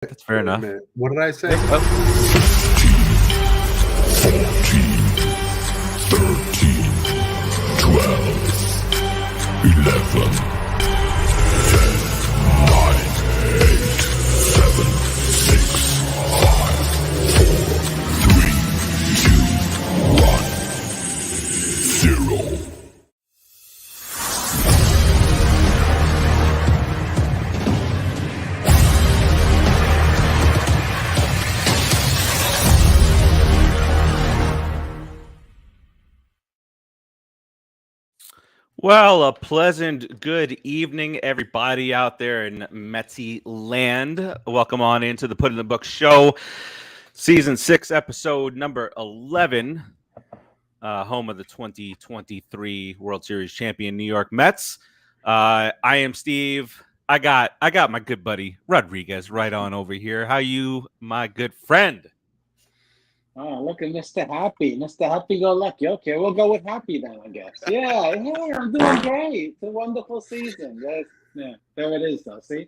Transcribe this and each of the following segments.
That's fair enough. What did I say? 14, 13, 12, 11, 10, 9, 8, 7, 6, 5, 4, 3, 2, 1, 0. Well, a pleasant good evening, everybody out there in Metsy land. Welcome on into the Put in the Book show, season 6, episode number 11, home of the 2023 World Series champion New York Mets. I am Steve. I got my good buddy Rodriguez right on over here. How you, my good friend? Oh, look at Mr. Happy. Mr. Happy-go-lucky. Okay, we'll go with happy then, I guess. Yeah, hey, I'm doing great. It's a wonderful season. Yeah, there it is, though. See?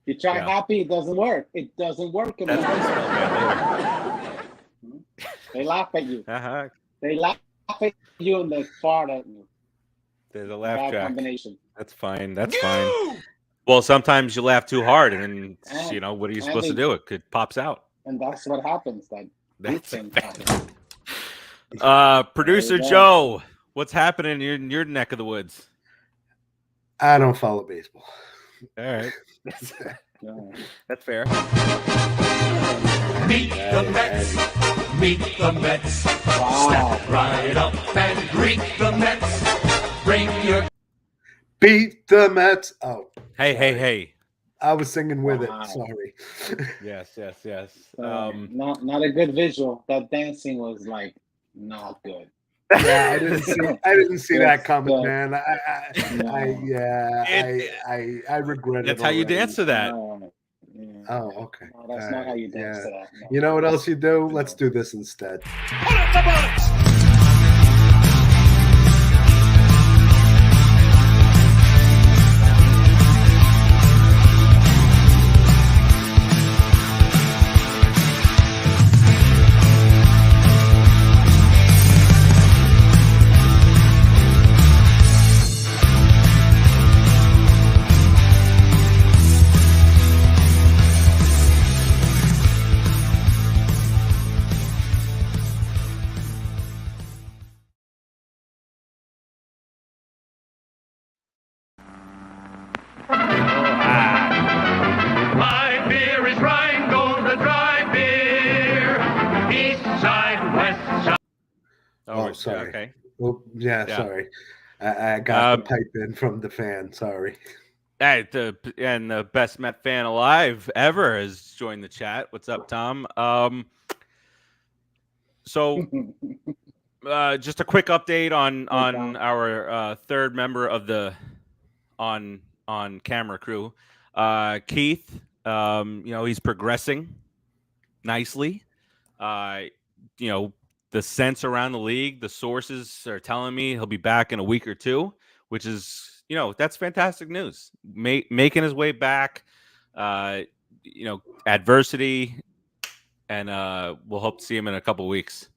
You try happy, it doesn't work. It doesn't work in the They laugh at you. Uh-huh. They laugh at you and they fart at you. There's a laugh Bad track. combination. That's fine. That's fine. Well, sometimes you laugh too hard, and what are you supposed to do? It could pops out. And that's what happens. That's Producer Joe, what's happening in your neck of the woods? I don't follow baseball. All right. That's fair. Meet the Mets. Meet the Mets. Wow. Step right up and greet the Mets. Bring your Beat the Mets. Oh. Hey. I was singing with Wow. it. Sorry. Yes. Not a good visual. That dancing was like not good. Yeah, I didn't see that coming, man. I regret it. That's how you dance to that. Oh, okay. No, that's not how you dance to that. No. You know what else you do? Let's do this instead. My beer is Rheingold, the dry beer. East side, west side. Oh, sorry. Okay. Well, yeah, sorry. I got the pipe in from the fan. Sorry. Hey, the best Met fan alive ever has joined the chat. What's up, Tom? So just a quick update on our third member of the on camera crew, Keith. He's progressing nicely. The sense around the league, the sources are telling me he'll be back in a week or two, which is, that's fantastic news. Making his way back, adversity, and we'll hope to see him in a couple of weeks.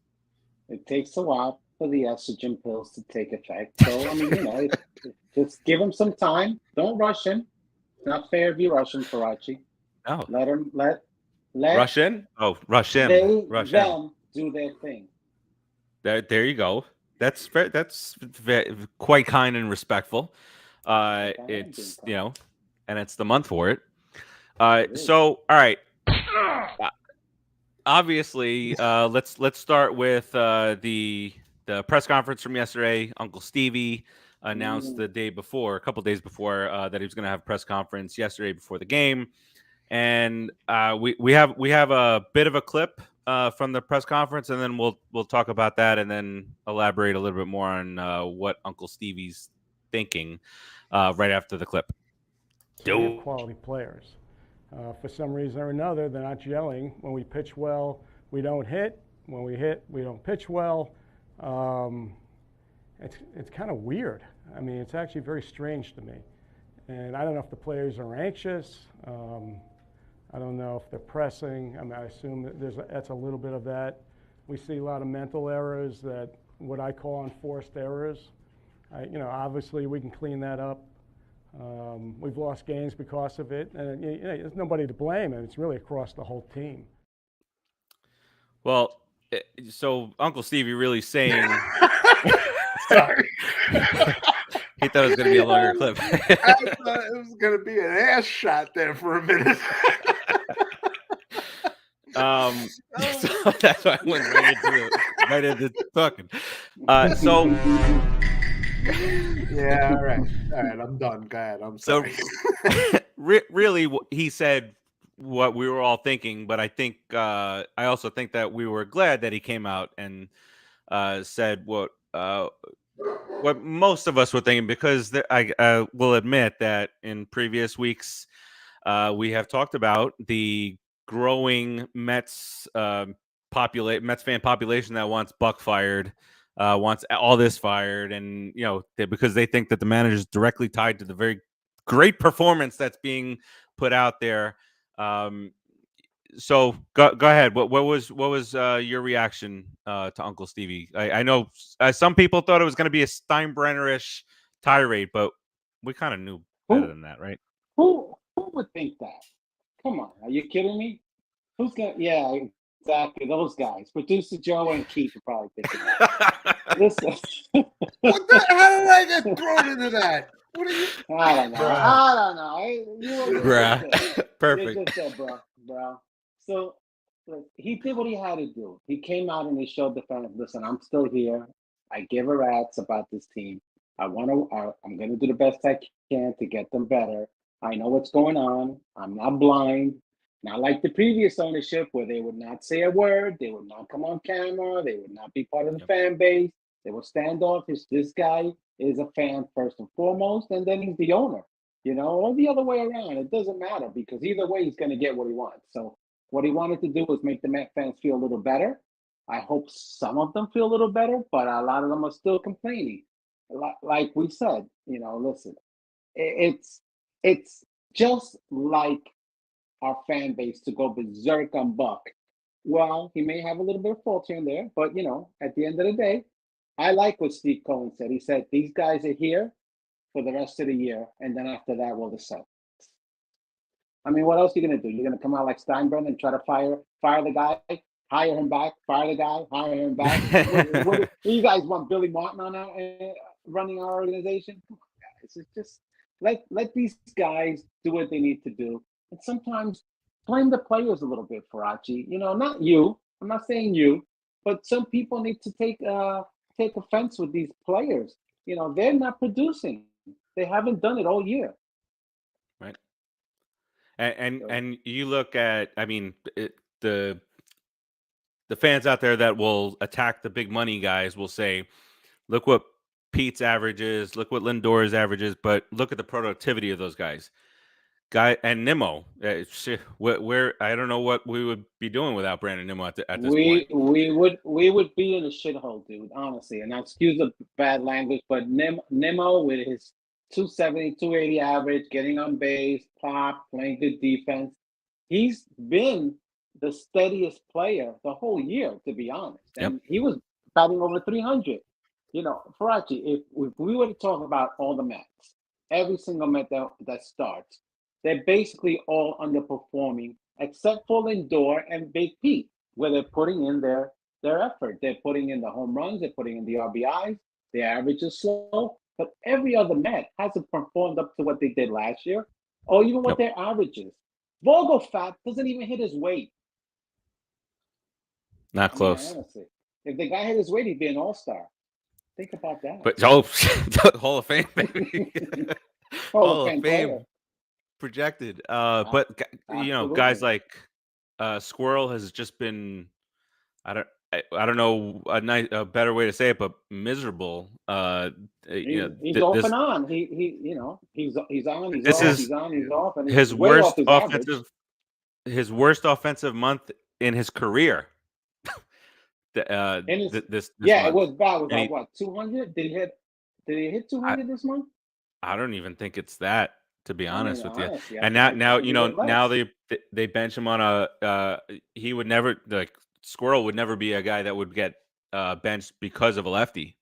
It takes a while for the estrogen pills to take effect. So, just give him some time. Don't rush him. It's not fair if you rush him, Farace. No. Let Rush in? Oh, rush in. Them do their thing. There you go. That's quite kind and respectful. It's and it's the month for it. So all right. Obviously, let's start with the press conference from yesterday. Uncle Stevie announced a couple days before, that he was going to have a press conference yesterday before the game, and we have a bit of a clip from the press conference, and then we'll talk about that, and then elaborate a little bit more on what Uncle Stevie's thinking right after the clip. Quality players. For some reason or another, they're not gelling. When we pitch well, we don't hit. When we hit, we don't pitch well. It's kind of weird. I mean, it's actually very strange to me. And I don't know if the players are anxious. I don't know if they're pressing. I mean, I assume that that's a little bit of that. We see a lot of mental errors, that what I call enforced errors. Obviously we can clean that up. We've lost games because of it, and there's nobody to blame, and it's really across the whole team. Well, so Uncle Stevie really saying Sorry. he thought it was going to be a longer clip. I thought it was going to be an ass shot there for a minute. So that's why I went right into talking. Yeah, all right, I'm done. Go ahead. I'm sorry. So really, he said what we were all thinking, but I think I also think that we were glad that he came out and said what most of us were thinking, because I will admit that in previous weeks we have talked about the growing Mets fan population that wants Buck fired, wants all this fired, and because they think that the manager is directly tied to the very great performance that's being put out there. So go ahead. What was your reaction to Uncle Stevie? I know some people thought it was going to be a Steinbrenner-ish tirade, but we kind of knew better than that, right? Who would think that? Come on, are you kidding me? Who's gonna? Yeah, exactly. Those guys, producer Joe and Keith, are probably thinking that. Listen, How did I get thrown into that? What are you? I don't know. Bruh. Perfect. You just said, bro. So look, he did what he had to do. He came out and he showed the fans, listen, I'm still here. I give a rat's about this team. I'm gonna do the best I can to get them better. I know what's going on. I'm not blind. Not like the previous ownership, where they would not say a word, they would not come on camera, they would not be part of the fan base, they were standoffish. This guy is a fan first and foremost, and then he's the owner, or the other way around. It doesn't matter, because either way he's going to get what he wants. So what he wanted to do was make the Met fans feel a little better. I hope some of them feel a little better, but a lot of them are still complaining. Like we said, listen, it's just like our fan base to go berserk on Buck. Well, he may have a little bit of fault here and there, but at the end of the day, I like what Steve Cohen said. He said these guys are here for the rest of the year, and then after that, we'll decide. I mean, what else are you gonna do? You're gonna come out like Steinbrenner and try to fire the guy, hire him back, fire the guy, hire him back. what you guys want Billy Martin on running our organization? Come on, guys. It's just let these guys do what they need to do. And sometimes blame the players a little bit, Farace. Not you. I'm not saying you, but some people need to take offense with these players. They're not producing. They haven't done it all year. Right. And you look at, I mean, the fans out there that will attack the big money guys will say, look what Pete's average is, look what Lindor's average is, but look at the productivity of those guys. And Nimmo, where I don't know what we would be doing without Brandon Nimmo at this point. We would be in a shithole, dude. Honestly, and excuse the bad language, but Nimmo with his 270, 280 average, getting on base, pop, playing good defense, he's been the steadiest player the whole year, to be honest. And he was batting over 300. Farace, if we were to talk about all the Mets, every single Met that starts, they're basically all underperforming, except for Lindor and Big Pete, where they're putting in their effort. They're putting in the home runs, they're putting in the RBIs, their average is slow, but every other Met hasn't performed up to what they did last year, or even what their average is. Vogelfat doesn't even hit his weight. Not close. Honestly, if the guy hit his weight, he'd be an all-star. Think about that. But Hall of Fame, baby. Hall of Fame player. Projected. But guys like Squirrel has just been, I don't know a better way to say it, but miserable. He's off and on. He's on. He's off. He's on. He's off. And his worst offensive month in his career. This yeah, month. it was bad. It was what, 200? Did he hit 200 this month? I don't even think it's that. to be I honest mean, with you. honestly, And I now can't leave it now less. they bench him on a he would never Squirrel would never be a guy that would get benched because of a lefty.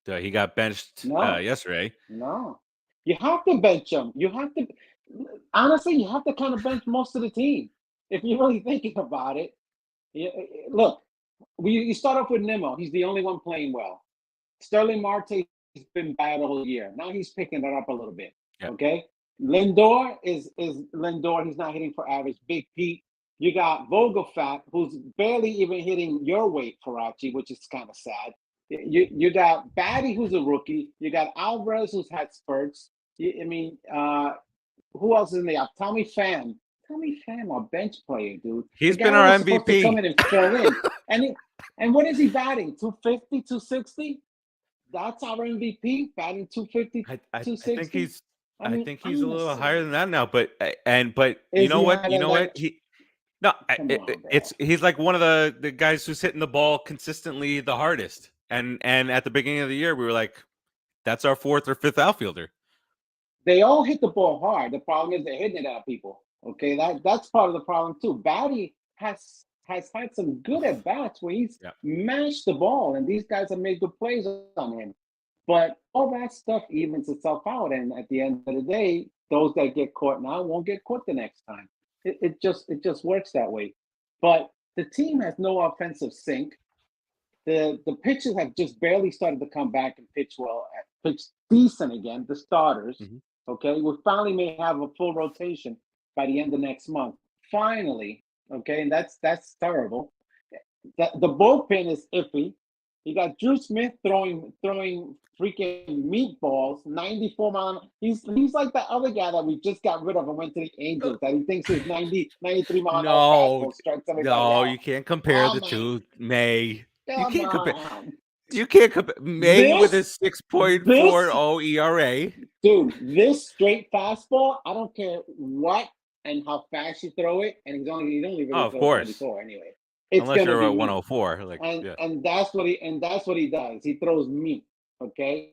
He got benched No, yesterday. no. You have to bench him. You have to, honestly, you have to kind of bench most of the team if you're really thinking about it. Look, you start off with Nimmo. He's the only one playing well. Sterling Marte's been bad all year. Now he's picking it up a little bit. Yeah. Okay. Lindor is Lindor. He's not hitting for average. Big Pete. You got Vogelfat, who's barely even hitting your weight, Farace, which is kind of sad. You got Batty, who's a rookie. You got Alvarez, who's had spurts. Who else is in there? Tommy Pham. Tommy Pham, our bench player, dude. He's The been guy our was supposed to come MVP. in and fill in. And what is he batting? 250, 260? That's our MVP, batting 250, I 260. think he's I I mean, think he's a little honestly, higher than that now. But you is know he what? higher You than know what? that? He no, Come on, bro. it's he's like one of the guys who's hitting the ball consistently the hardest. And at the beginning of the year, we were like, that's our fourth or fifth outfielder. They all hit the ball hard. The problem is they're hitting it at people. Okay, that's part of the problem too. Batty has had some good at bats where he's mashed the ball, and these guys have made good plays on him. But all that stuff evens itself out, and at the end of the day, those that get caught now won't get caught the next time. It just works that way. But the team has no offensive sync. The pitchers have just barely started to come back and pitch well, pitch decent again. The starters, okay, we finally may have a full rotation by the end of next month. Finally, okay, and that's terrible. The bullpen is iffy. You got Drew Smith throwing freaking meatballs, 94 mile. He's like the other guy that we just got rid of and went to the Angels that he thinks is 93 mile an hour fastball strikes everybody out. You can't compare the Come two. May. You Come can't compare. on. You can't compare May with a This 6.40 ERA. dude, this straight fastball, I don't care what and how fast you throw it, and he don't even Oh, of throw course. 74 anyway. It's Unless gonna you're be at meat. 104. Like, And that's what he does. He throws meat. Okay.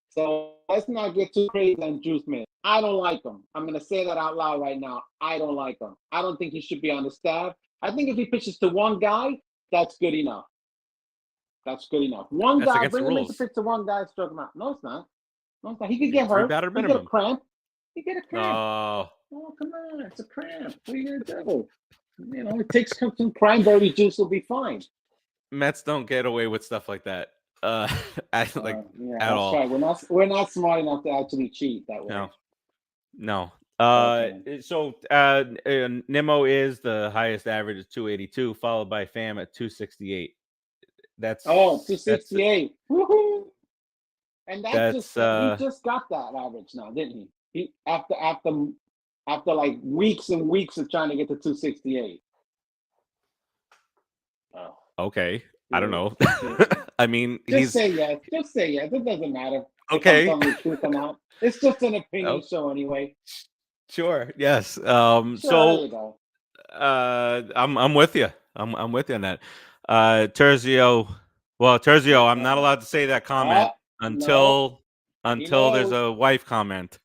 So let's not get too crazy on Drew Smith. I don't like him. I'm gonna say that out loud right now. I don't like him. I don't think he should be on the staff. I think if he pitches to one guy, that's good enough. That's good enough. One That's guy, against the bring him in to rules. pitch to one guy, stroke him out. No, it's not. No, it's not. He could You get get three hurt. batter He get a minimum. cramp. He get a cramp. Oh, Oh, come on. It's a cramp. What are you gonna do? You know, it takes some cranberry juice, will be fine. Mets don't get away with stuff like that. Yeah, at that's all. right. We're not smart enough to actually cheat that way. No. Okay. So Nimmo is the highest average at 282, followed by Pham at 268. That's 268. Woohoo! And he That's, just got that average now, didn't he? He after like weeks and weeks of trying to get to 268. Oh, okay. I don't know. yeah. I mean, Just say yes. Just say yes. It doesn't matter. Okay. If I'm telling the truth or not. It's just an opinion show anyway. Sure. Yes. Sure, there you go. I'm with you. I'm with you on that. Terzio. Well, Terzio, I'm not allowed to say that comment until there's a wife comment.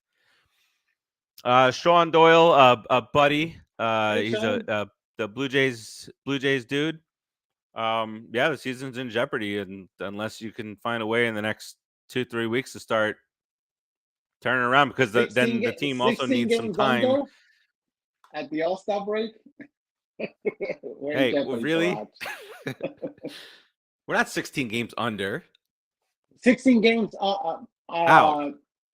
Sean Doyle, a buddy. He's the Blue Jays dude. The season's in jeopardy, and unless you can find a way in the next 2-3 weeks to start turning around, because then the team also needs some time. At the All-Star break. Hey, really? We're not 16 games under. 16 games out.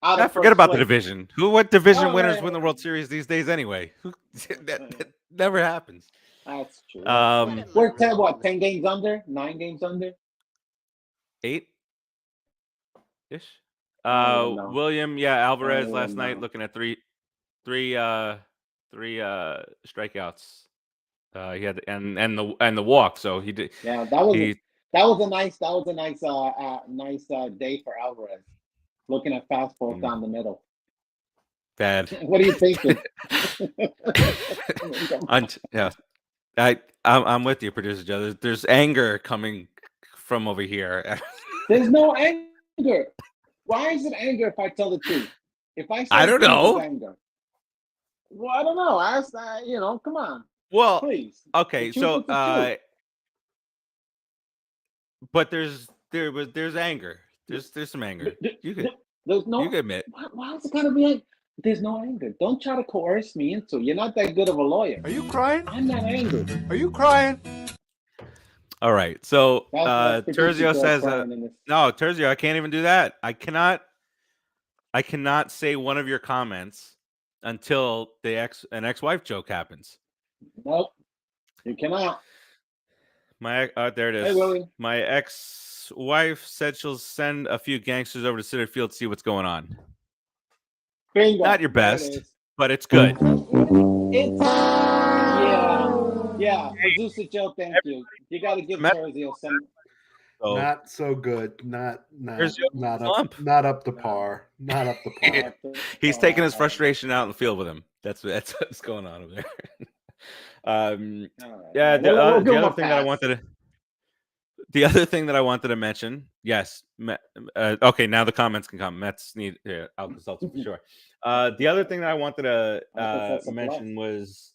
Of Forget about the place. division. What division winners win the World Series these days anyway? That never happens. That's true. We're 10 games under? 9 games under? 8 ish. William, Alvarez last night looking at three strikeouts. He had and the walk, so he did. Yeah, that was a nice day for Alvarez. Looking at fastballs down the middle. Bad. What are you thinking? I'm with you, producer Joe. There's anger coming from over here. There's no anger. Why is it anger if I tell the truth? If I say I don't things know. with anger, well, I don't know. Ask come on, Well, please. okay, The truth so is the truth. but there's anger. There's some anger. You could There's no. you could admit. Why is it gotta be like? There's no anger. Don't try to coerce me into it. You're not that good of a lawyer. Are you crying? I'm not angry. Are you crying? All right. So That's producer Terzio Joe says crying in this. no, Terzio, I can't even do that. I cannot say one of your comments until an ex-wife joke happens. Nope, you cannot. There it is. Hey, Willie. My ex-wife said she'll send a few gangsters over to Center Field to see what's going on. Bingo. Not your There it best, is. but it's good. It's yeah. Producer Joe, thank you. You got to give Terzio some. So, Not so good. Not There's your slump. up to par. Not up to par. He's taking his frustration out in the field with him. That's what's going on over there. Yeah. The other thing that I wanted to. The other thing that I wanted to mention, yes. Okay, now the comments can come. Mets need. Yeah, I'll consult it for sure. The other thing that I wanted to mention was,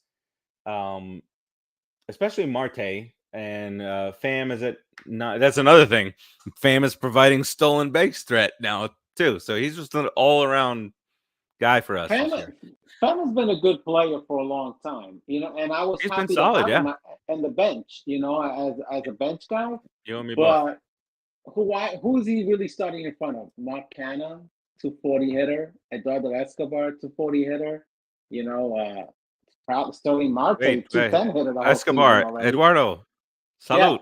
especially Marte and Fam. Is it not? That's another thing. Fam is providing stolen base threat now too. So he's just an all-around guy for us. Fam has been a good player for a long time, and I was He's happy been solid, to have him on the bench, as a bench guy. You and me both. But who's he really starting in front of? Mark Canha, 240 hitter. Eduardo Escobar, 240 hitter. Sterling Marte, 210 hitter. Escobar, Eduardo, salute.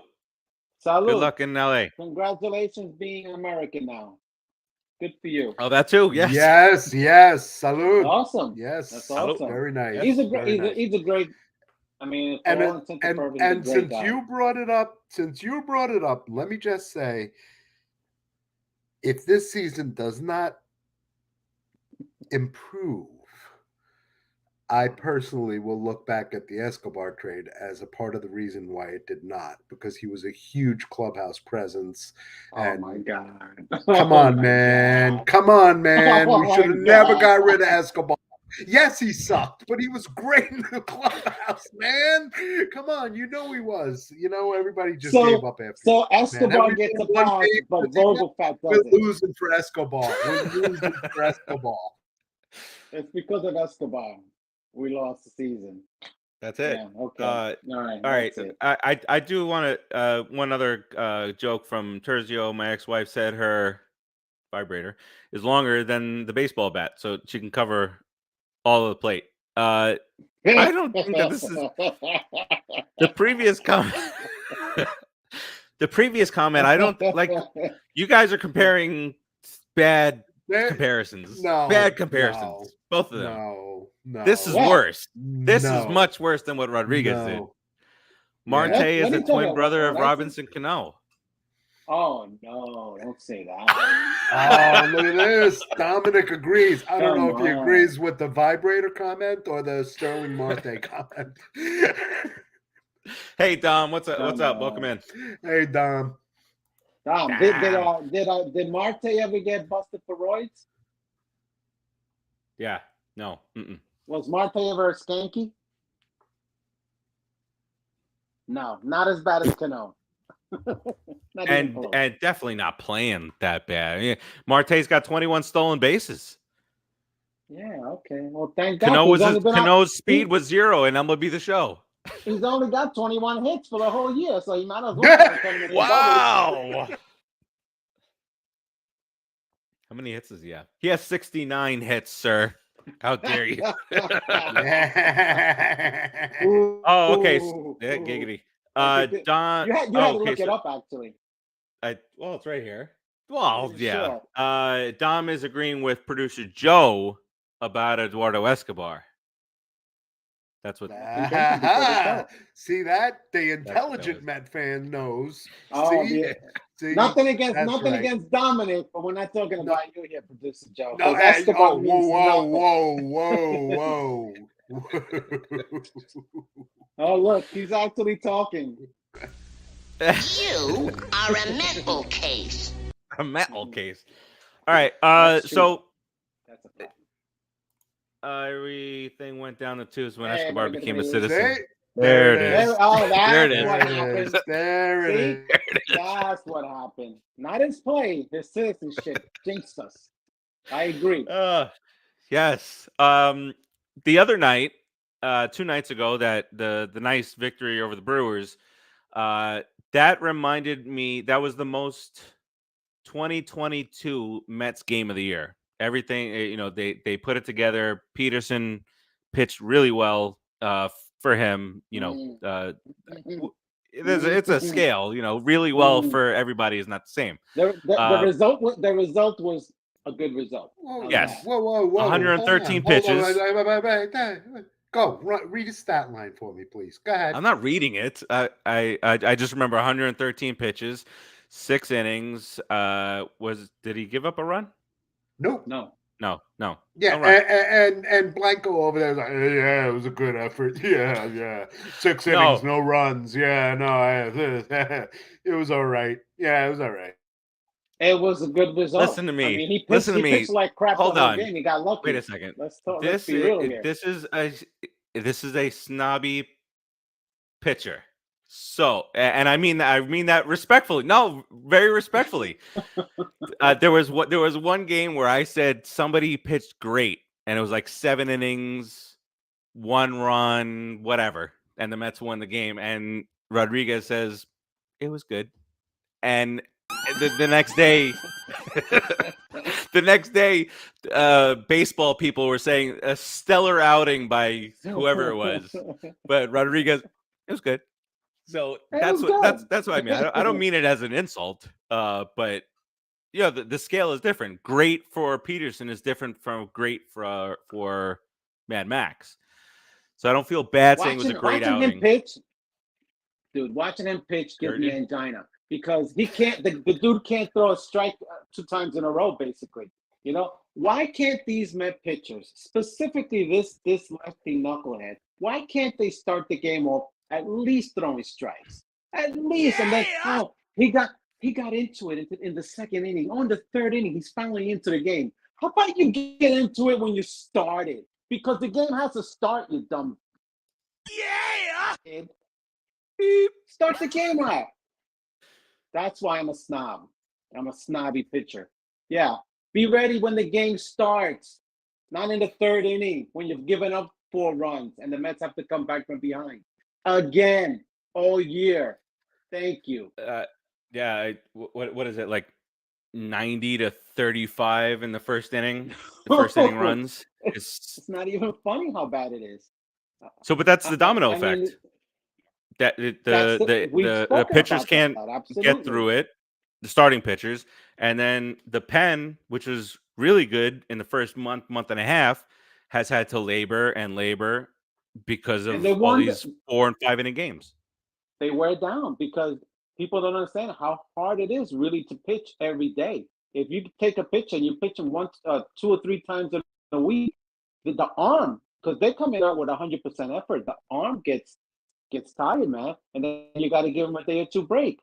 Salute. Good luck in LA. Congratulations being American now. Good for you. Oh, that too. Yes. Yes. Salute. Awesome. Yes. That's awesome. Very nice. He's a great. I mean, and since you brought it up, let me just say, if this season does not improve, I personally will look back at the Escobar trade as a part of the reason why it did not, because he was a huge clubhouse presence. Oh my God. Come on, man. Come on, man. We should have never got rid of Escobar. Yes, he sucked, but he was great in the clubhouse, man. Come on, he was. Everybody just gave up after. So Escobar gets a pass, but Vogelfat doesn't. We're losing for Escobar. It's because of Escobar. We lost the season. That's it. Yeah, okay. All right. I do want to one other joke from Terzio. My ex-wife said her vibrator is longer than the baseball bat, so she can cover all of the plate. I don't think that this is the previous comment. The previous comment, I don't like. You guys are comparing bad comparisons. Bad comparisons. No, both of them. No. This is worse. This is much worse than what Rodriguez did. Marte is a twin brother of Robinson Cano. Oh no! Don't say that. Oh, look at this. Dominic agrees. I don't know if he agrees with the vibrator comment or the Sterling Marte comment. Hey Dom, what's up? What's up? Welcome in. Hey Dom. Dom, did Marte ever get busted for roids? Yeah. No. Was Marte ever a skanky? No, not as bad as Cano. and definitely not playing that bad. Yeah, Marte's got 21 stolen bases. Yeah, okay. Well, thank God. Cano's speed was 0, and MLB The Show. He's only got 21 hits for the whole year, so he might as well. Wow. How many hits does he have? He has 69 hits, sir. How dare you? Oh, okay. Yeah, giggity. Don, you had to look it up, actually. Well, it's right here. Well, yeah. Sure. Dom is agreeing with producer Joe about Eduardo Escobar. That's what. See that? The intelligent Met fan knows. Oh, see? Nothing against Dominic, but we're not talking about you here, producer Joe. No, Escobar whoa. Oh, look, he's actually talking. You are a metal case. A metal case. All right. So everything went down the tubes when Hey, Escobar look at became a me. citizen. See? There it There is. Oh, There it that's is. what There it happened. is. There it See? is. That's what happened. Not his play, his citizenship jinxed us. I agree. Yes. The other night, 2 nights ago, that the nice victory over the Brewers, that reminded me that was the most 2022 Mets game of the year. Everything, they put it together. Peterson pitched really well for him. It's a scale. Really well for everybody is not the same. The result was a good result. Whoa, Yes. whoa. 113 Hold on. pitches. Wait. Go. Read a stat line for me, please. Go ahead. I'm not reading it. I just remember 113 pitches, 6 innings. Did he give up a run? Nope. No. No. Yeah, No run. and Blanco over there was like, yeah, it was a good effort. Yeah. 6 No. innings, no runs. Yeah, no, it was all right. Yeah, it was all right. It was a good result. Listen to me. I mean, he Listen to me. pitched like crap Hold the whole on. game. He got lucky. Wait a second. Let's be real here. This is a snobby pitcher. So, and I mean that respectfully. No, very respectfully. There was one game where I said somebody pitched great, and it was like 7 innings, 1 run, whatever, and the Mets won the game. And Rodriguez says it was good, and the next day, baseball people were saying a stellar outing by whoever it was, but Rodriguez, it was good. So that's what I mean. I don't mean it as an insult, but the scale is different. Great for Peterson is different from great for Mad Max. So I don't feel bad saying it was a great outing. Watching him pitch gives me angina because he can't. The dude can't throw a strike 2 times in a row. Basically, why can't these Met pitchers, specifically this lefty knucklehead, why can't they start the game off at least throwing strikes? At least, and then he got into it in the 2nd inning. On the 3rd inning, he's finally into the game. How about you get into it when you started? Because the game has to start, you dumb. Kid. Start the game out. That's why I'm a snob. I'm a snobby pitcher. Yeah. Be ready when the game starts. Not in the 3rd inning when you've given up 4 runs and the Mets have to come back from behind. Again, all year. Thank you. What is it, like 90 to 35 in the 1st inning? The 1st inning runs. It's not even funny how bad it is. So, but that's the domino effect. That the pitchers can't get through it, the starting pitchers, and then the pen, which was really good in the first month and a half, has had to labor because of all these 4 and 5 inning games. They wear down because people don't understand how hard it is really to pitch every day. If you take a pitch and you pitch them 2 or 3 times in a week, the arm, because they're coming out with 100% effort, the arm gets tired, man, and then you got to give them a day or 2 break.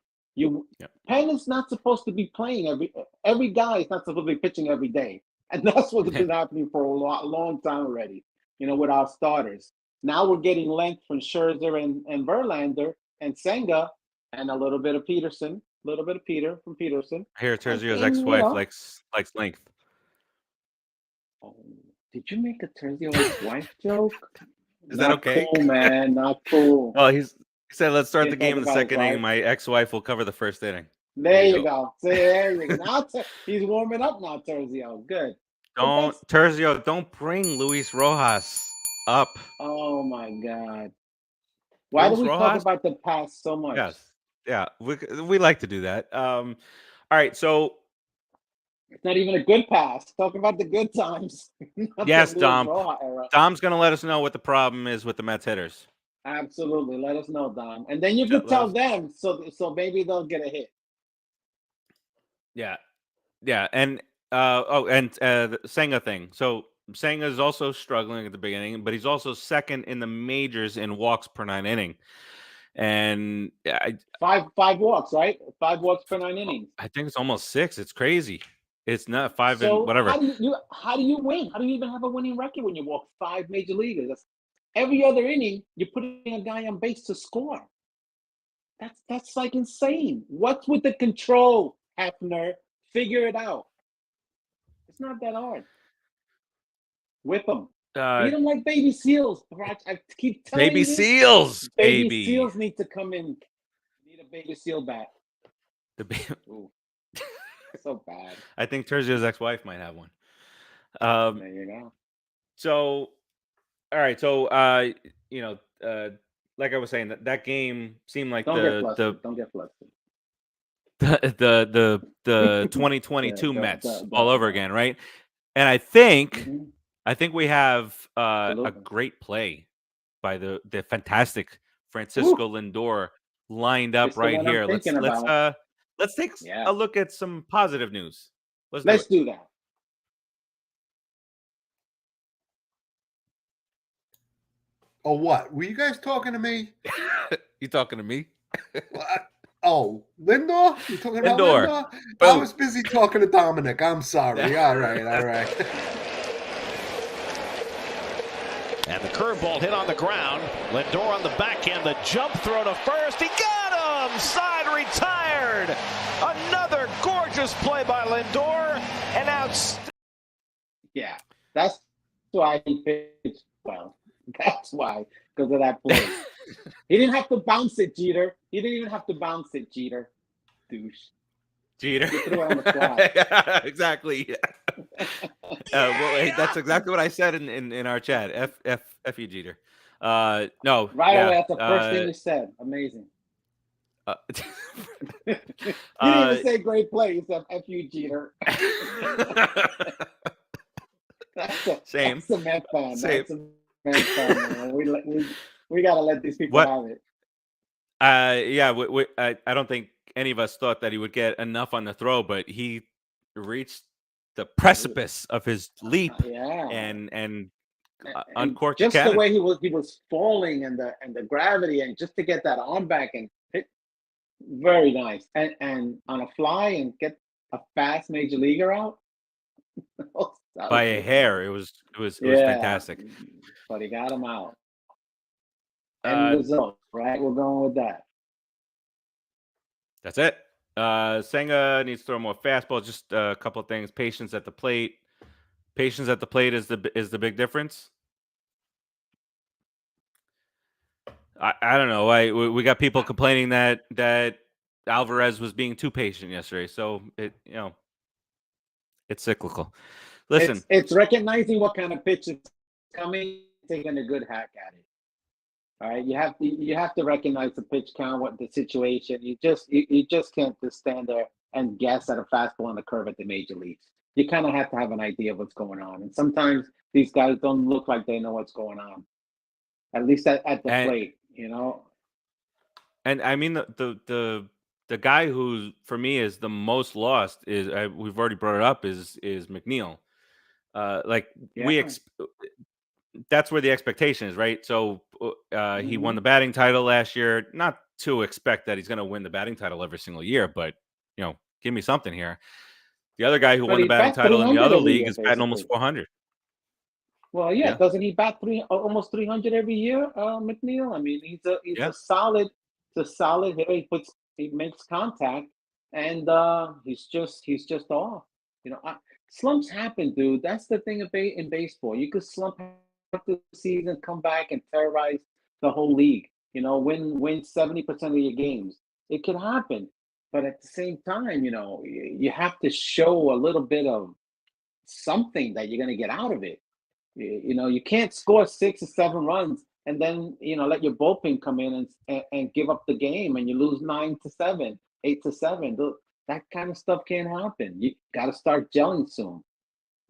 Penn is not supposed to be playing every guy is not supposed to be pitching every day, and that's what's been happening for a long time already. With our starters. Now we're getting length from Scherzer and Verlander and Senga, and a little bit of Peterson, a little bit of Peter from Peterson. I hear Terzio's ex-wife likes length. Oh, did you make a Terzio ex-wife joke? Is that okay? Cool, man. Not cool. Well, he said, let's start the game in the 2nd inning. My ex-wife will cover the 1st inning. There you go. See, there you go. Now he's warming up now, Terzio. Good. Terzio, don't bring Luis Rojas up. Oh, my God. Why do we talk about the past so much? Yes. Yeah, we like to do that. All right, so it's not even a good past. Talk about the good times. Yes, Dom. Dom's going to let us know what the problem is with the Mets hitters. Absolutely. Let us know, Dom. And then you can tell them so maybe they'll get a hit. Yeah. And the Senga thing. So Senga is also struggling at the beginning, but he's also 2nd in the majors in walks per 9 inning. And five walks, right? 5 walks per 9 innings. I think it's almost 6. It's crazy. It's not 5 So and whatever. how do you win? How do you even have a winning record when you walk 5 major leaguers? Every other inning, you're putting a guy on base to score. That's like insane. What's with the control, Hefner? Figure it out. It's not that hard. Whip them. Beat them like baby seals. I keep telling you Baby this. seals, Baby seals need to come in. Need a baby seal bat. Ooh. So bad. I think Terzio's ex-wife might have one. There you go. So, all right. So, like I was saying, that game seemed like Don't get flustered. the 2022 Mets all over again, right? And I think we have a great play by the fantastic Francisco Lindor lined up right here. Let's take a look at some positive news. Let's do that. Oh, what? Were you guys talking to me? You talking to me? What? Oh, Lindor? You talking about Lindor? Lindor? I was busy talking to Dominic. I'm sorry. All right. And the curveball hit on the ground. Lindor on the backhand. The jump throw to first. He got him! Side retired. Another gorgeous play by Lindor. And outstanding. Yeah, that's why he pitched well. That's why, because of that play. He didn't have to bounce it, Jeter. He didn't even have to bounce it, Jeter. Douche. Jeter. He threw it on the fly. Yeah, exactly. Well, hey, that's exactly what I said in our chat. F you, Jeter. No. Right yeah, away, that's the first thing you said. Amazing. You didn't even say great play. You said F you, Jeter. Same. That's a Met fan. Same. That's a Met fan, man. We gotta let these people have it. I don't think any of us thought that he would get enough on the throw, but he reached the precipice of his leap and uncorked just the cannon. The way he was falling and the gravity, and just to get that arm back and hit, very nice. And on a fly and get a fast major leaguer out by a hair. It was fantastic. But he got him out. End result, right? We're going with that. That's it. Senga needs to throw more fastball. Just a couple of things. Patience at the plate. Patience at the plate is the big difference. I don't know. We got people complaining that Alvarez was being too patient yesterday. So it's cyclical. Listen, it's recognizing what kind of pitch is coming, taking a good hack at it. All right, you have to recognize the pitch count, what the situation. You just can't just stand there and guess at a fastball on the curve at the major leagues. You kind of have to have an idea of what's going on. And sometimes these guys don't look like they know what's going on, at least at the plate, And I mean the guy who for me is the most lost is we've already brought it up is McNeil. That's where the expectation is, right? So he won the batting title last year. Not to expect that he's going to win the batting title every single year, but give me something here. The other guy who won the batting title in the other league is batting almost 400. Well, doesn't he bat almost 300 every year, McNeil? I mean, he's a solid hitter. He makes contact, and he's just off. Slumps happen, dude. That's the thing in baseball. You could slump the season, come back and terrorize the whole league. Win 70% of your games. It could happen, but at the same time, you have to show a little bit of something that you're going to get out of it. You can't score 6 or 7 runs and then let your bullpen come in and give up the game and you lose 9-7, 8-7. That kind of stuff can't happen. You got to start gelling soon.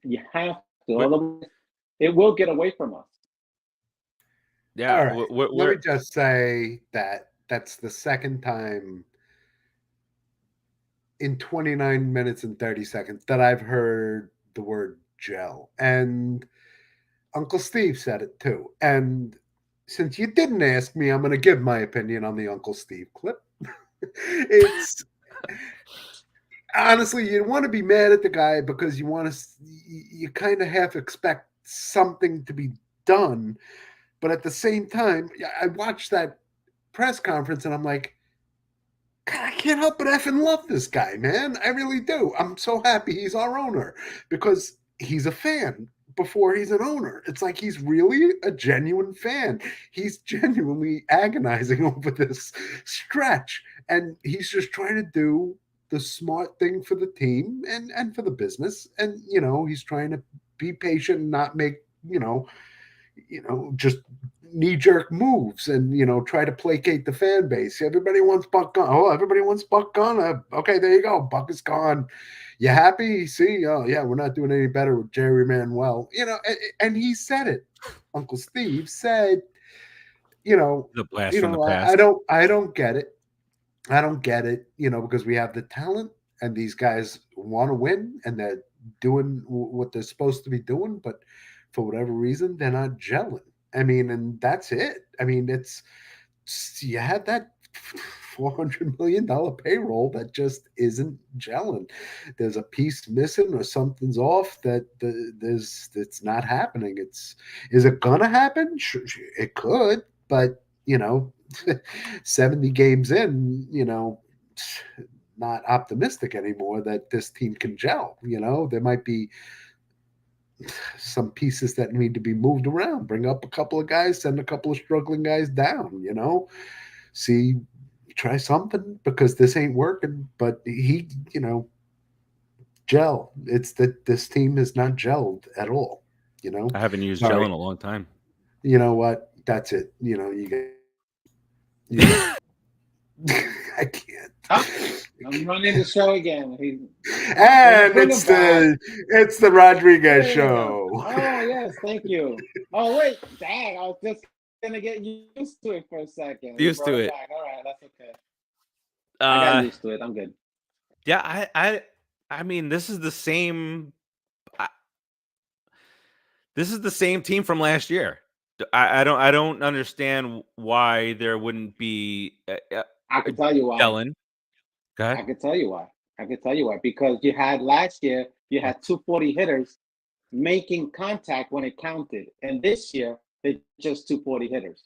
You have to. Otherwise, it will get away from us. Yeah. All right. Let me just say that that's the second time in 29 minutes and 30 seconds that I've heard the word gel. And Uncle Steve said it too. And since you didn't ask me, I'm going to give my opinion on the Uncle Steve clip. honestly, you want to be mad at the guy because you want to, you kind of half expect something to be done. But at the same time, I watched that press conference and I'm like, God, I can't help but effing love this guy, man. I really do. I'm so happy he's our owner because he's a fan before he's an owner. It's like he's really a genuine fan. He's genuinely agonizing over this stretch, and he's just trying to do the smart thing for the team and for the business. And he's trying to be patient and not make just knee jerk moves and try to placate the fan base. Everybody wants Buck gone. Oh, everybody wants Buck gone. Okay, there you go. Buck is gone. You happy? See, oh yeah, we're not doing any better with Jerry Manuel. And he said it. Uncle Steve said, The blast from the I past. don't get it. I don't get it. Because we have the talent and these guys want to win and they're doing what they're supposed to be doing, but for whatever reason, they're not gelling. I mean, and that's it. I mean, you had that $400 million payroll that just isn't gelling. There's a piece missing or something's off that it's not happening. Is it gonna happen? Sure, it could, but 70 games in, not optimistic anymore that this team can gel. There might be some pieces that need to be moved around. Bring up a couple of guys, send a couple of struggling guys down, see, try something because this ain't working. But he, gel. It's that this team is not gelled at all, I haven't used Sorry. gel in a long time. You know what? That's it. I can't. I'm running the show again. And Bring it's him the Rodriguez Yeah. show. Oh yes, thank you. Oh wait, dang! I was just gonna get used to it for a second. You Used to brought it. back. All right, that's okay. I got Uh, used to it. I'm good. yeah, I mean, this is the same. This is the same team from last year. I don't understand why there wouldn't be I can tell you why. Ellen. Go I ahead. can tell you why. I can tell you why. Because you had last year, you had 240 hitters making contact when it counted, and this year they're just 240 hitters.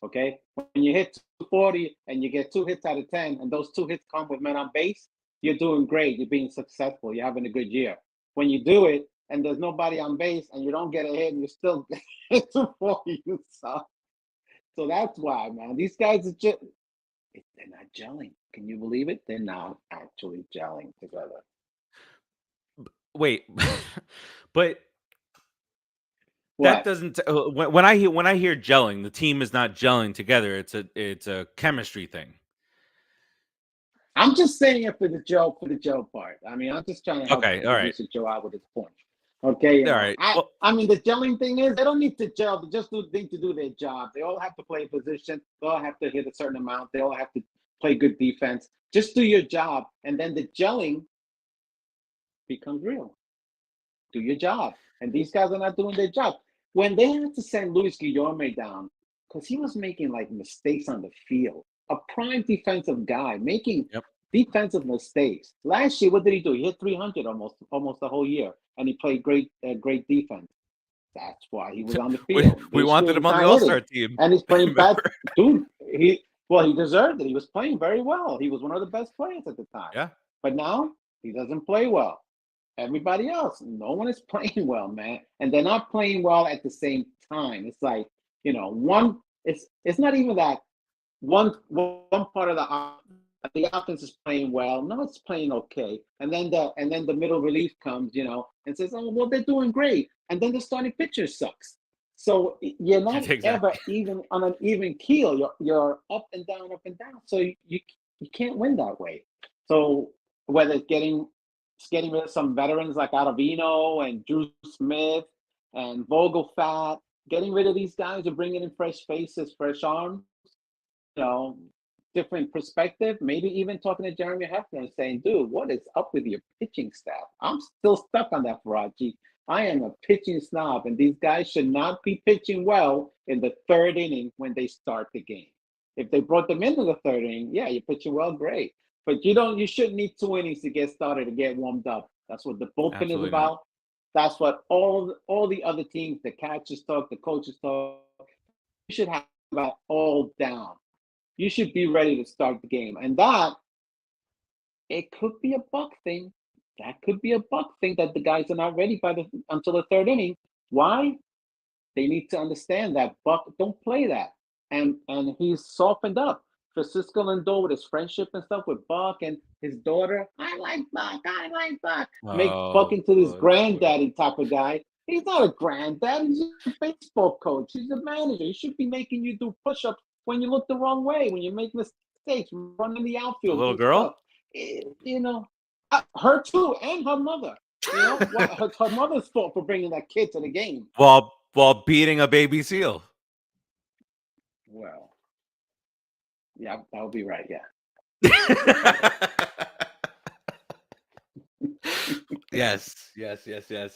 Okay, when you hit 240 and you get 2 hits out of 10, and those 2 hits come with men on base, you're doing great. You're being successful. You're having a good year. When you do it and there's nobody on base and you don't get a hit and you still get 240, you suck. So that's why, man. These guys are just they're not gelling. Can you believe it? They're not actually gelling together. Wait, but What? that doesn't. When I hear gelling, the team is not gelling together. It's a chemistry thing. I'm just saying it for the Joe part. I mean, I'm just trying to help Okay, all right. producer Joe out with his point. Okay, All right. Well, I mean, the gelling thing is they don't need to gel. They just need to do their job. They all have to play a position. They all have to hit a certain amount. They all have to play good defense. Just do your job, and then the gelling becomes real. Do your job. And these guys are not doing their job. When they had to send Luis Guillorme down, because he was making like mistakes on the field, a prime defensive guy making Yep. defensive mistakes. Last year, what did he do? He hit 300 almost the whole year, and he played great defense. That's why he was on the field. we wanted him on the All-Star team. And he's playing bad. Remember? Dude, he deserved it. He was playing very well. He was one of the best players at the time. Yeah. But now he doesn't play well. Everybody else, no one is playing well, man. And they're not playing well at the same time. It's like, it's not even that one part of the offense is playing well. No, it's playing okay. And then the middle relief comes, and says, oh, well, they're doing great. And then the starting pitcher sucks. So you're not Exactly. ever even on an even keel. You're up and down. So you can't win that way. So whether it's getting rid of some veterans like Ottavino and Drew Smith and Vogelfat, getting rid of these guys and bringing in fresh faces, fresh arms, different perspective, maybe even talking to Jeremy Hefner and saying, dude, what is up with your pitching staff? I'm still stuck on that, Farace. I am a pitching snob, and these guys should not be pitching well in the third inning when they start the game. If they brought them into the third inning, yeah, you're pitching well, great. But you shouldn't need 2 innings to get started to get warmed up. That's what the bullpen Absolutely is about. That's what all the other teams, the catchers talk, the coaches talk. You should have that all down. You should be ready to start the game. And that, it could be a Buck thing. That could be a Buck thing that the guys are not ready until the 3rd inning. Why? They need to understand that Buck don't play that. And he's softened up. Francisco Lindor with his friendship and stuff with Buck and his daughter. I like Buck. Make Buck into this granddaddy type of guy. He's not a granddad. He's a baseball coach. He's a manager. He should be making you do push-ups when you look the wrong way, when you make mistakes, running the outfield. A little girl? Stuff. Her too, and her mother. Her mother's fault for bringing that kid to the game. While beating a baby seal. Well, yeah, that would be right. Yeah. Yes.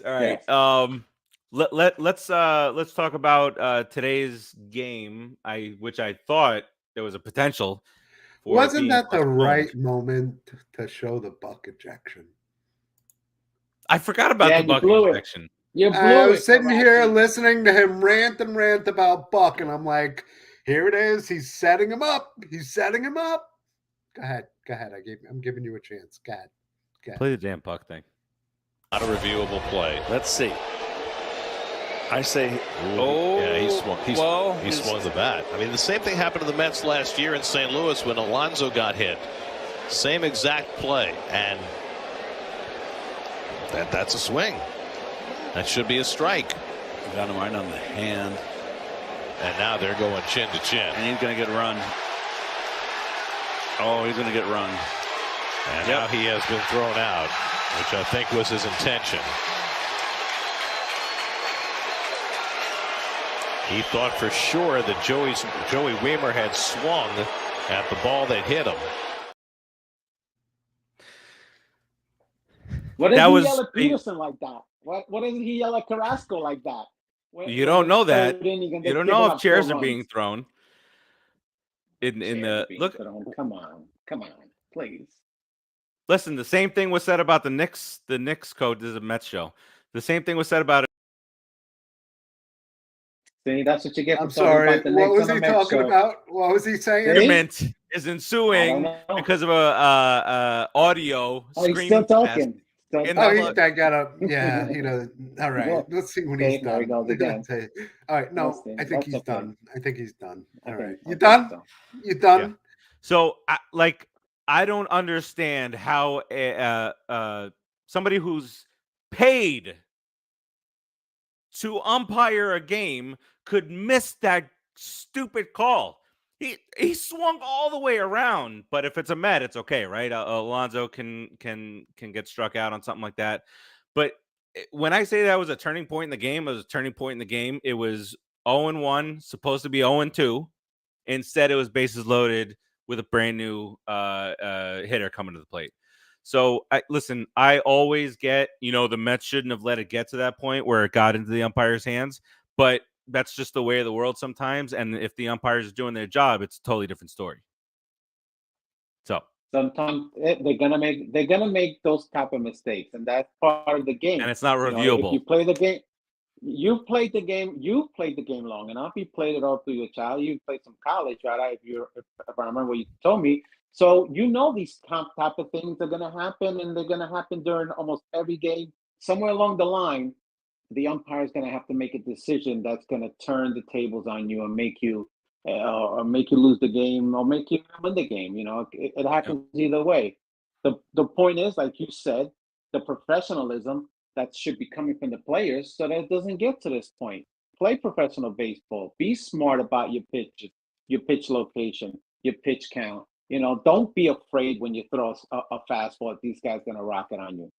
All right. Yes. Let's talk about today's game. Which I thought there was a potential. Wasn't that the right moment to show the Buck ejection? I forgot about the Buck ejection. I was sitting here listening to him rant about Buck, and I'm like, here it is. He's setting him up. Go ahead. I'm giving you a chance. Go ahead. Play the damn Buck thing. Not a reviewable play. Let's see. I say, yeah, he swung the bat. I mean, the same thing happened to the Mets last year in St. Louis when Alonso got hit. Same exact play, and that's a swing. That should be a strike. Got him right on the hand. And now they're going chin to chin. And he's going to get run. Oh, he's going to get run. And now he has been thrown out, which I think was his intention. He thought for sure that Joey Wiemer had swung at the ball that hit him. What did he yell at Peterson like that? What did he yell at Carrasco like that? You don't know that. You don't know if chairs are being thrown. In the look. Come on, please. Listen, the same thing was said about the Knicks. The Knicks coach is a Mets show. The same thing was said about it. See, that's what you get. I'm sorry. What was he talking about? What was he saying? Argument is ensuing because of a audio. He's still talking. I gotta, all right. Let's see when he's done. All right, no, I think he's done. All right, you done? You done? Yeah. So, I don't understand how somebody who's paid to umpire a game could miss that stupid call. He swung all the way around, but if it's a Met, it's okay, right? Alonso can get struck out on something like that. But when I say that was a turning point in the game, it was 0-1, supposed to be 0-2. Instead, it was bases loaded with a brand new hitter coming to the plate. So, listen, I always get, the Mets shouldn't have let it get to that point where it got into the umpire's hands, but that's just the way of the world sometimes. And if the umpires are doing their job, it's a totally different story. So sometimes they're gonna make those type of mistakes, and that's part of the game. And it's not reviewable. If you play the game, you played the game long enough. You played it all through your child. You played some college, right? If I remember what you told me. So these type of things are gonna happen, and they're gonna happen during almost every game. Somewhere along the line, the umpire is going to have to make a decision that's going to turn the tables on you and make you lose the game or make you win the game. It happens either way. The point is, like you said, the professionalism that should be coming from the players so that it doesn't get to this point. Play professional baseball. Be smart about your pitches, your pitch location, your pitch count. Don't be afraid when you throw a fastball. These guys are going to rock it on you.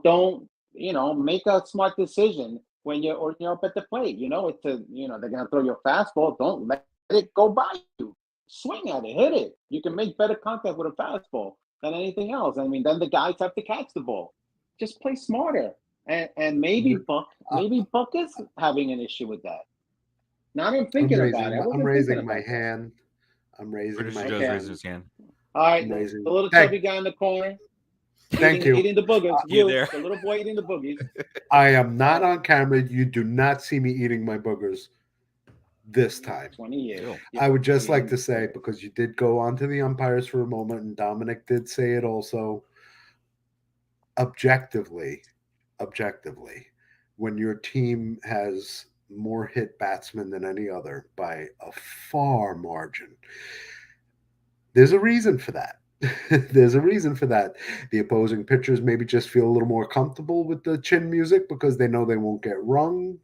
Don't. Make a smart decision when you're up at the plate. They're gonna throw your fastball. Don't let it go by you. Swing at it, hit it. You can make better contact with a fastball than anything else. I mean, then the guys have to catch the ball. Just play smarter. And maybe Buck is having an issue with that. Now I'm thinking about it. I'm raising my hand. I'm raising my hand. Raising his hand. All right, Amazing. the little Thank- chubby guy in the corner. Thank you. Eating the boogers. You Blue, there? the little boy eating the boogies. I am not on camera. You do not see me eating my boogers this time. 20 years. Ew. I would just like to Eating say, boogers. because you did go on to the umpires for a moment, and Dominic did say it also, objectively, when your team has more hit batsmen than any other by a far margin, there's a reason for that. There's a reason for that. The opposing pitchers maybe just feel a little more comfortable with the chin music because they know they won't get rung.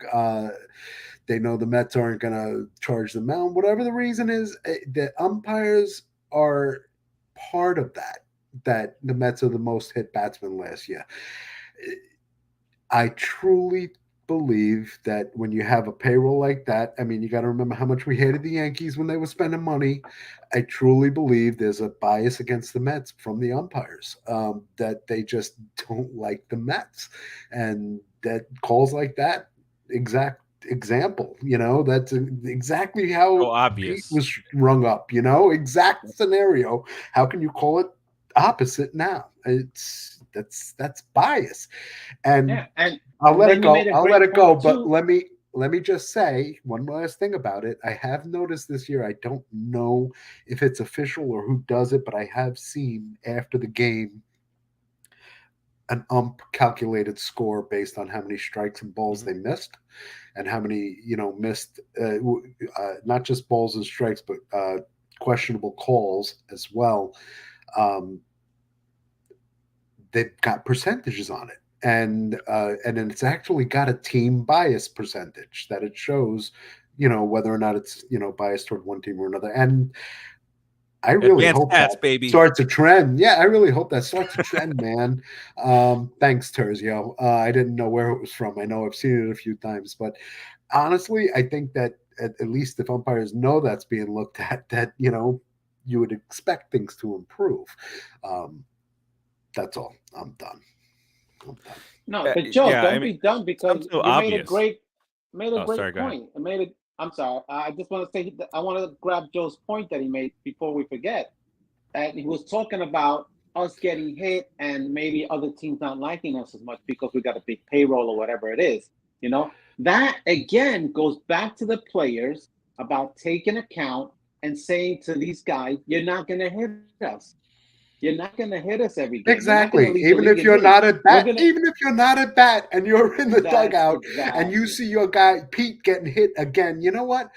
They know the Mets aren't going to charge the mound. Whatever the reason is, the umpires are part of that, that the Mets are the most hit batsmen last year. I truly believe that when you have a payroll like that, I mean, you got to remember how much we hated the Yankees when they were spending money. I truly believe there's a bias against the Mets from the umpires, that they just don't like the Mets. And that calls like that, exact example, that's exactly how So obvious. Pete was rung up, exact scenario. How can you call it opposite now? That's bias. And Yeah, and I'll let then it you go. made a I'll great let it go. point, But too. let me just say one last thing about it. I have noticed this year, I don't know if it's official or who does it, but I have seen after the game an ump calculated score based on how many strikes and balls they missed and how many, missed, not just balls and strikes, but questionable calls as well. They've got percentages on it. And then it's actually got a team bias percentage that it shows, whether or not it's, biased toward one team or another. And I really Advanced hope stats, that baby. starts a trend. Yeah, I really hope that starts a trend, man. Thanks, Terzio. I didn't know where it was from. I know I've seen it a few times, but honestly, I think that at least if umpires know that's being looked at, that, you would expect things to improve. That's all. I'm done. No, but Joe, yeah, don't be dumb because sounds so you made a obvious. great Sorry, go ahead. point. I'm sorry. I just want to say I want to grab Joe's point that he made before we forget. And he was talking about us getting hit and maybe other teams not liking us as much because we got a big payroll or whatever it is. That again goes back to the players about taking account and saying to these guys, "You're not going to hit us. You're not going to hit us every game. Exactly. Even if you're not at bat, and you're in the dugout and you see your guy Pete getting hit again, you know what?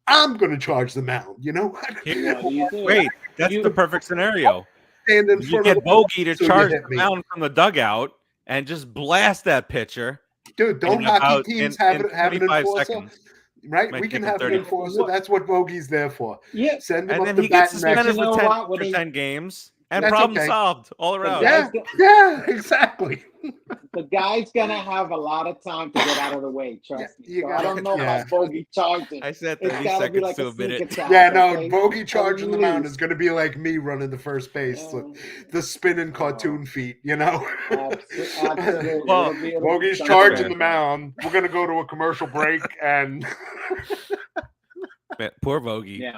I'm going to charge the mound. You know what? Wait, that's the perfect scenario. Stand in You front get of the Bogey to so you charge hit the me. mound from the dugout and just blast that pitcher. Dude, don't hockey teams have an enforcer? Seconds. Right? We can have an enforcer. That's what Bogey's there for. Yeah. Send him And up then the he gets bat next. suspended for 10 games. And That's problem okay. solved all around. Yeah, exactly. The guy's gonna have a lot of time to get out of the way. Trust me. So I don't know about Bogey charging. I said It's 30 gotta be seconds like to a a minute. sneak attack, Yeah, no, okay? Bogey charging the mound Please. is going to be like me running the first base. So the spinning cartoon feet, Absolutely. Well, Bogey's charging the mound. We're going to go to a commercial break and... Poor Bogey. Yeah.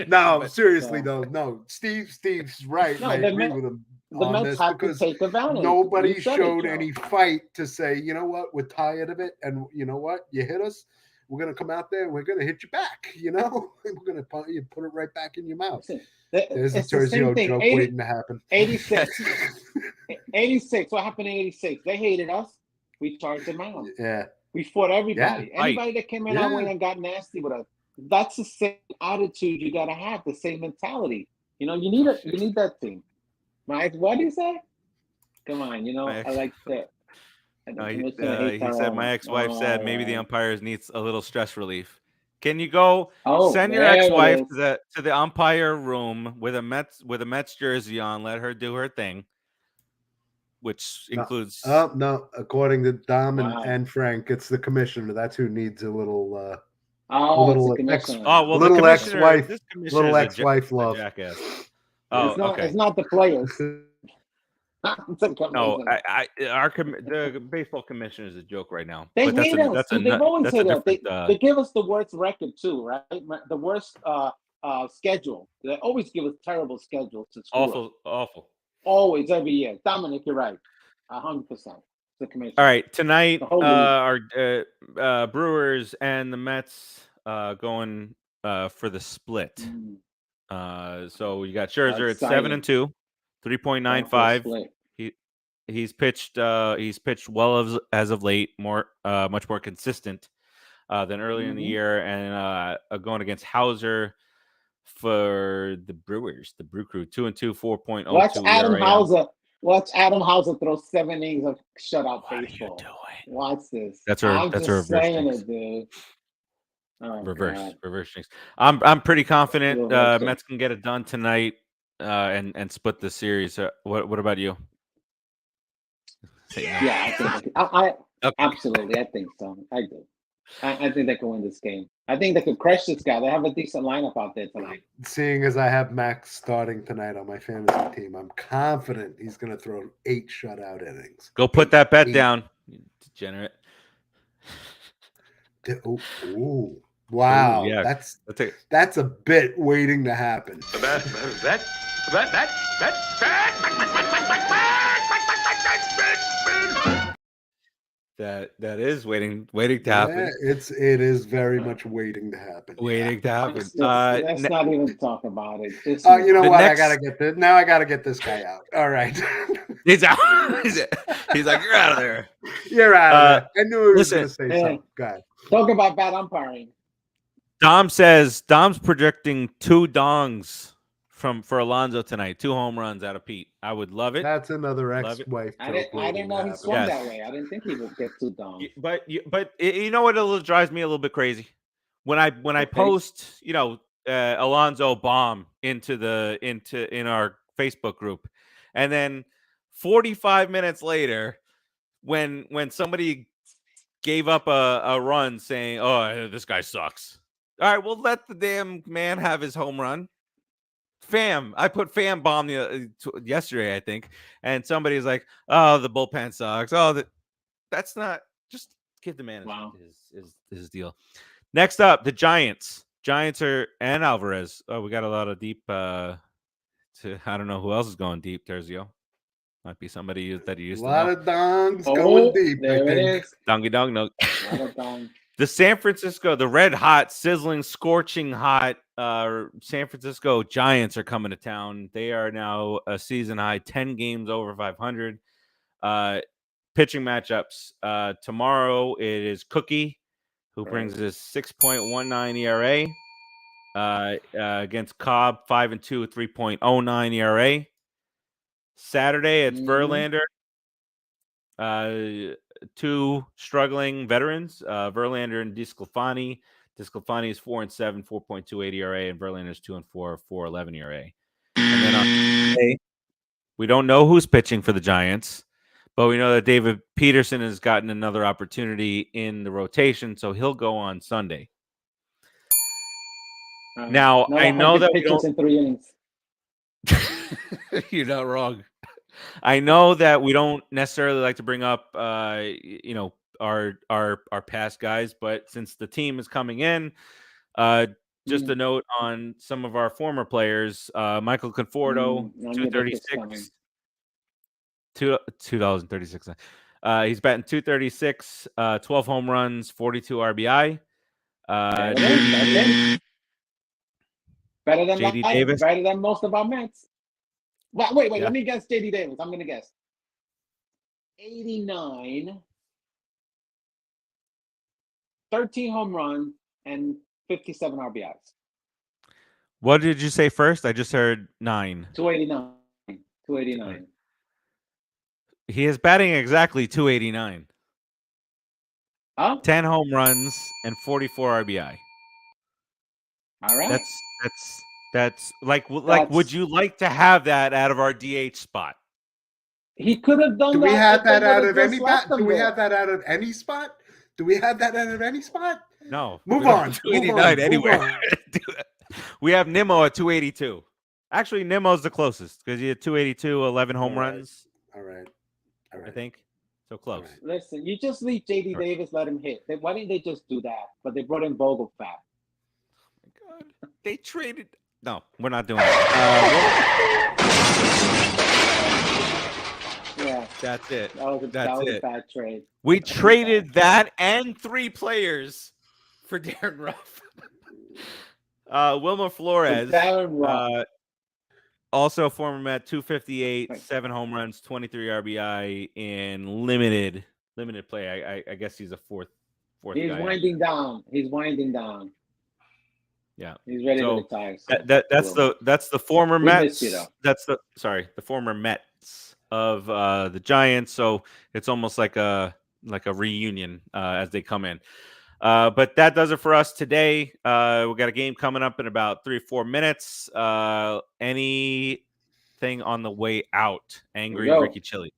No, seriously though. No, Steve's right. No, I the agree Mets- with him The on Mets this have to because take advantage. nobody You said it, showed Joe. any fight to say, you know what, we're tired of it, and you know what, you hit us, we're gonna come out there and we're gonna hit you back. We're gonna put it right back in your mouth. Listen, There's it's a the same Terzio thing. joke waiting to happen. 86. 86. What happened in 86? They hated us. We charged them out. Yeah. We fought everybody. Yeah, Anybody that came in our way and got nasty with us. That's the same attitude you gotta have, the same mentality. You need that thing. Mike, what do you say? Come on, I like that. He said my ex-wife said maybe the umpires needs a little stress relief. Can you go send your ex-wife to the umpire room with a Mets jersey on? Let her do her thing, which includes no. According to Dom and Frank, it's the commissioner. That's who needs a little. The ex-wife. This commissioner Little is ex-wife love. Jackass. It's not the players. No, the baseball commissioner is a joke right now. They but hate us. They've always hated us. They give us the worst record too, right? The worst schedule. They always give us terrible schedules to screw up. Awful. Always, every year. Dominic, you're right. 100%. The commission. All right, tonight, The whole league. our Brewers and the Mets going for the split. So you got Scherzer at 7-2, 3.95. He's pitched well as of late, much more consistent than earlier in the year, and going against Hauser for the Brewers, the Brew Crew, 2-2, 4.02. Watch Adam Hauser throw 7 innings of shutout What baseball. are you doing? Watch this. That's I'm just just reverse saying jinx. it, dude. Oh, reverse jinx. I'm pretty confident Reverse Mets can get it done tonight and split the series. What about you? Yeah, I absolutely. I think so. I do. I think they can win this game. I think they could crush this guy. They have a decent lineup out there tonight. Seeing as I have Max starting tonight on my fantasy team, I'm confident he's going to throw 8 shutout innings. Go put that bet down, you degenerate. Ooh. Wow. Ooh, yeah. That's a bit waiting to happen. That is waiting to happen. Yeah, it is very much waiting to happen. Waiting to happen. Let's not even talk about it. You know what? I gotta get this. Now I gotta get this guy out. All right. He's out. He's like, you're out of there. You're out of there. I knew he was gonna say something. Go ahead. Talk about bad umpiring. Dom's projecting 2 dongs for Alonso tonight. 2 home runs out of Pete. I would love it. That's another ex-wife. I didn't know he swung that way. I didn't think he would get 2 dongs. But you know what drives me a little bit crazy? When I post, Alonso bomb in our Facebook group, and then 45 minutes later, when somebody gave up a run saying, "Oh, this guy sucks." All right, well, let the damn man have his home run. I put Fam bomb yesterday, I think, and somebody's like, "Oh, the bullpen sucks." Oh, that's not. Just give the man his deal. Next up, the Giants. Giants and Alvarez. Oh, we got a lot of deep. I don't know who else is going deep. Terzio might be somebody that you used to know. A lot of dongs going deep. There it is. Dongy dong no. A lot of dongs. The San Francisco, the red hot, sizzling, scorching hot San Francisco Giants are coming to town. They are now a season high 10 games over 500. Pitching matchups. Tomorrow it is Cookie, who brings his 6.19 ERA against Cobb, 5-2, 3.09 ERA. Saturday it's Verlander. 2 struggling veterans, Verlander and DeSclafani. DeSclafani is 4-7, 4.28 ERA, and Verlander is 2-4, 4.11 ERA. And then on Sunday, we don't know who's pitching for the Giants, but we know that David Peterson has gotten another opportunity in the rotation, so he'll go on Sunday. Now I know that we don't. In 3 innings. You're not wrong. I know that we don't necessarily like to bring up, our past guys, but since the team is coming in, just a note on some of our former players. Michael Conforto, 236, $2.36. He's batting 236, 12 home runs, 42 RBI. Better than JD Davis. Better than most of our Mets. Wait. Let me guess JD Davis. I'm going to guess. 89, 13 home runs, and 57 RBIs. What did you say first? I just heard 9. 289. He is batting exactly 289. Huh? 10 home runs and 44 RBI. All right. That's would you like to have that out of our DH spot? He could have done that. Do we have that out of any spot? Do we have that out of any spot? Do we have that out of any spot? No. Move on. 289 anywhere. We have Nimmo at 282. Actually, Nimmo's the closest because he had 282, 11 home runs. All right. I think. So close. Right. Listen, you just leave JD Davis, let him hit. Why didn't they just do that? But they brought in Vogelfat. God. They traded. No, we're not doing that. Yeah, That's it. that was a bad trade. We traded that and 3 players for Darren Ruff. Wilmer Flores, Darren Ruff. also a former Met, 258, 7 home runs, 23 RBI in limited play. I guess he's a fourth He's guy. winding down. Yeah, he's ready to retire. So that's the former We Mets. missed you, though. That's the former Mets of the Giants. So it's almost like a reunion as they come in. But that does it for us today. We got a game coming up in about 3 or 4 minutes. Anything on the way out? Angry Ricky Chili.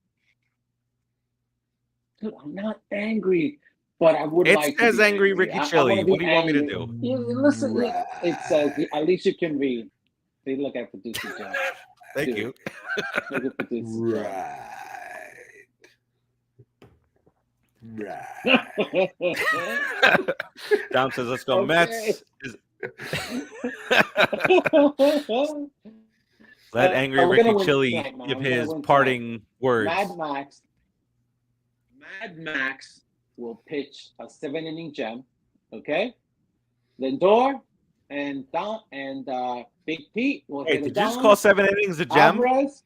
Dude, I'm not angry, but I would It like. says to be angry Ricky I Chili. wanna be What do you want me to angry. do? Yeah, listen, it says at least you can read. They look at producer John. Thank you. Look at producer Dom says, "Let's go Mets." Let angry Ricky Chili give his parting words. Mad Max will pitch a 7-inning gem. Okay, Lindor and Big Pete will hit Did you it down. just call 7 innings a gem? Alvarez,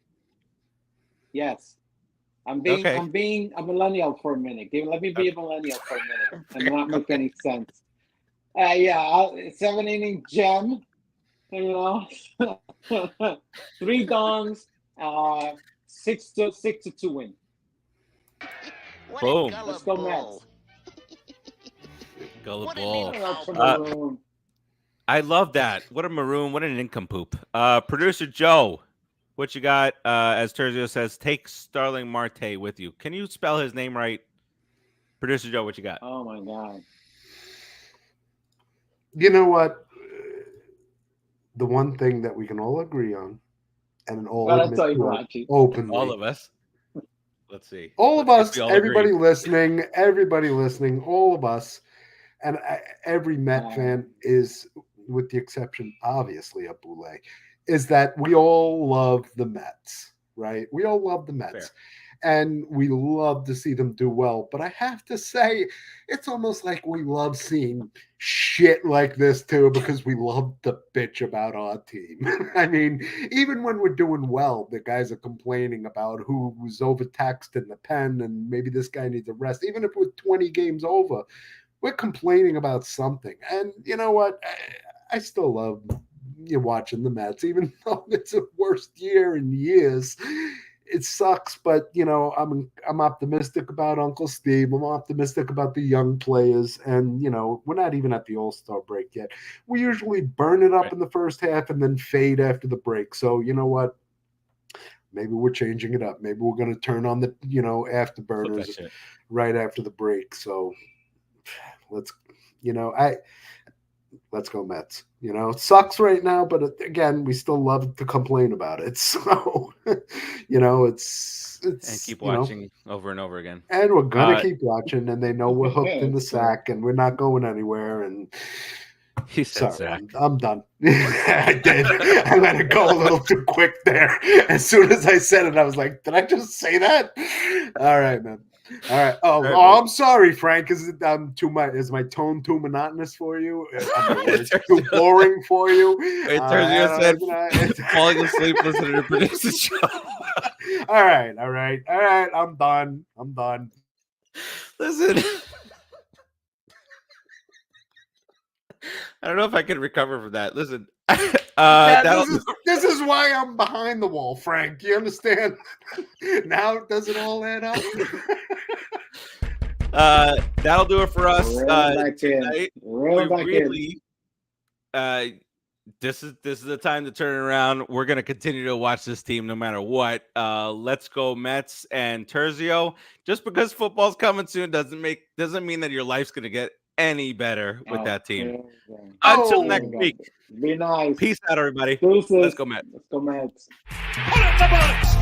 yes. I'm being Okay. a millennial for a minute. Let me be a millennial for a minute and not make any sense. 7-inning gem. 3 dons, 6-2 win. Boom. Let's go Mets. Gullible. I love that. What a maroon. What an nincompoop. Producer Joe, what you got? As Terzio says, take Starling Marte with you. Can you spell his name right? Producer Joe, what you got? Oh, my God. You know what? The one thing that we can all agree on and all admit to openly. All of us. Let's see. All of us, everybody listening, all of us, and every Met fan is, with the exception, obviously, of Boulay, is that we all love the Mets, right? We all love the Mets. Fair. And we love to see them do well. But I have to say, it's almost like we love seeing shit like this too, because we love to bitch about our team. I mean, even when we're doing well, the guys are complaining about who's overtaxed in the pen and maybe this guy needs a rest. Even if we're 20 games over, we're complaining about something. And you know what? I still love watching the Mets, even though it's the worst year in years. It sucks, but I'm optimistic about Uncle Steve. I'm optimistic about the young players, and we're not even at the All-Star break yet. We usually burn it up in the first half and then fade after the break. So you know what? Maybe we're changing it up. Maybe we're going to turn on the afterburners right after the break. So let's go Mets. It sucks right now, but again, we still love to complain about it. So, it's and keep watching over and over again. And we're gonna keep watching, and they know we're hooked in the sack, and we're not going anywhere. And he said sack. I'm done. I did. I let it go a little too quick there. As soon as I said it, I was like, "Did I just say that?" All right, man. All right. I'm sorry, Frank. Is my tone too monotonous for you? Too boring for you? It turns said falling asleep listening to produce the show. All right. I'm done. Listen. I don't know if I can recover from that. Listen. This is why I'm behind the wall, Frank. You understand? Now does it all add up? That'll do it for us tonight. This is the time to turn it around. We're gonna continue to watch this team no matter what. Let's go Mets and Terzio. Just because football's coming soon doesn't mean that your life's gonna get any better with that team. Until next week. Be nice. Peace out, everybody. Deuces. Let's go Mets. Let's go Mets. Pull up the box.